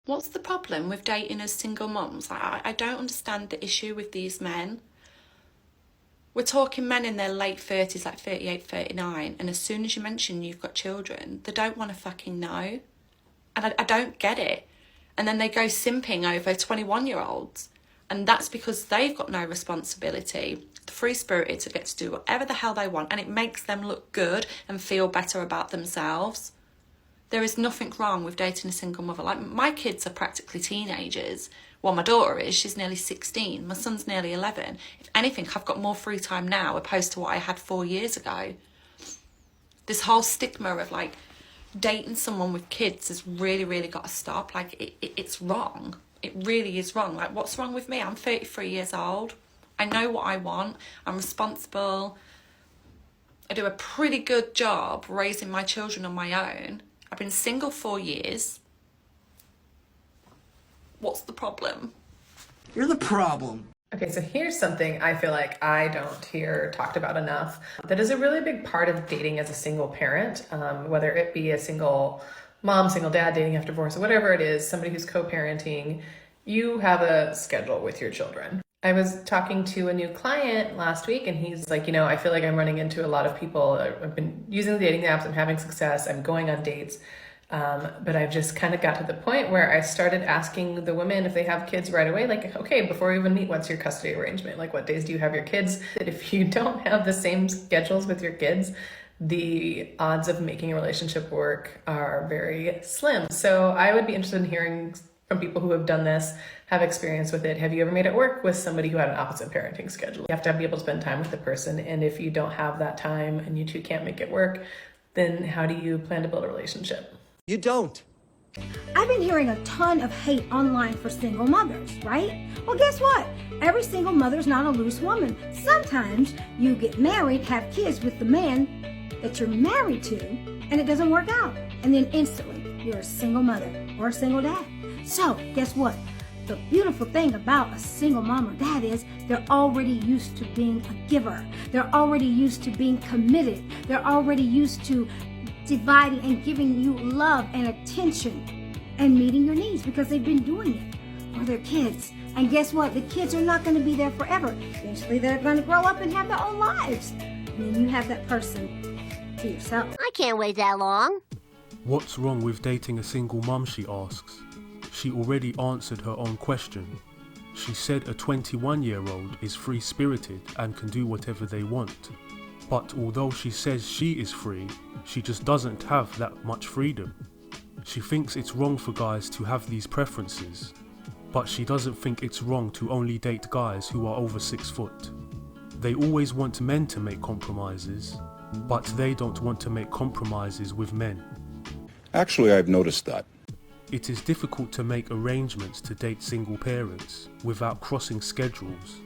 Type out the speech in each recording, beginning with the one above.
What's the problem with dating as single mums? I don't understand the issue with these men. We're talking men in their late 30s, like 38, 39, and as soon as you mention you've got children, they don't want to fucking know. And I don't get it. And then they go simping over 21-year-olds. And that's because they've got no responsibility. The free-spirited to get to do whatever the hell they want, and it makes them look good and feel better about themselves. There is nothing wrong with dating a single mother. Like, my kids are practically teenagers. Well, my daughter is. She's nearly 16. My son's nearly 11. If anything, I've got more free time now opposed to what I had 4 years ago. This whole stigma of, like, dating someone with kids has really, really got to stop. Like, it's wrong. It really is wrong. Like, what's wrong with me? I'm 33 years old. I know what I want. I'm responsible. I do a pretty good job raising my children on my own. I've been single 4 years. What's the problem? You're the problem. Okay, so here's something I feel like I don't hear talked about enough. That is a really big part of dating as a single parent, whether it be a single mom, single dad, dating after divorce, or whatever it is, somebody who's co-parenting. You have a schedule with your children. I was talking to a new client last week and he's like, I feel like I'm running into a lot of people. I've been using the dating apps, I'm having success, I'm going on dates. But I've just kind of got to the point where I started asking the women if they have kids right away, like, okay, before we even meet, what's your custody arrangement? Like, what days do you have your kids? That if you don't have the same schedules with your kids, the odds of making a relationship work are very slim. So I would be interested in hearing from people who have done this, have experience with it. Have you ever made it work with somebody who had an opposite parenting schedule? You have to be able to spend time with the person. And if you don't have that time and you two can't make it work, then how do you plan to build a relationship? You don't. I've been hearing a ton of hate online for single mothers, right? Well, guess what? Every single mother's not a loose woman. Sometimes you get married, have kids with the man that you're married to, and it doesn't work out. And then instantly, you're a single mother or a single dad. So, guess what? The beautiful thing about a single mom or dad is they're already used to being a giver. They're already used to being committed. They're already used to dividing and giving you love and attention and meeting your needs because they've been doing it for their kids. And guess what? The kids are not going to be there forever. Eventually, they're going to grow up and have their own lives. And then you have that person to yourself. I can't wait that long. What's wrong with dating a single mum, she asks. She already answered her own question. She said a 21-year-old is free-spirited and can do whatever they want. But although she says she is free, she just doesn't have that much freedom. She thinks it's wrong for guys to have these preferences, but she doesn't think it's wrong to only date guys who are over 6 foot. They always want men to make compromises, but they don't want to make compromises with men. Actually, I've noticed that. It is difficult to make arrangements to date single parents without crossing schedules.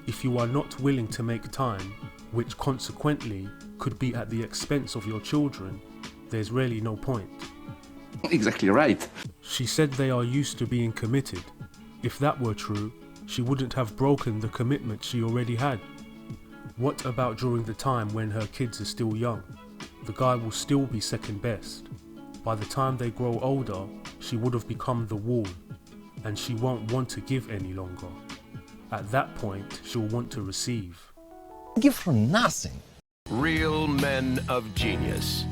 If you are not willing to make time, which consequently could be at the expense of your children, there's really no point. Exactly right. She said they are used to being committed. If that were true, she wouldn't have broken the commitment she already had. What about during the time when her kids are still young? The guy will still be second best. By the time they grow older, she would have become the wall, and she won't want to give any longer. At that point, she'll want to receive. Give her nothing. Real men of genius.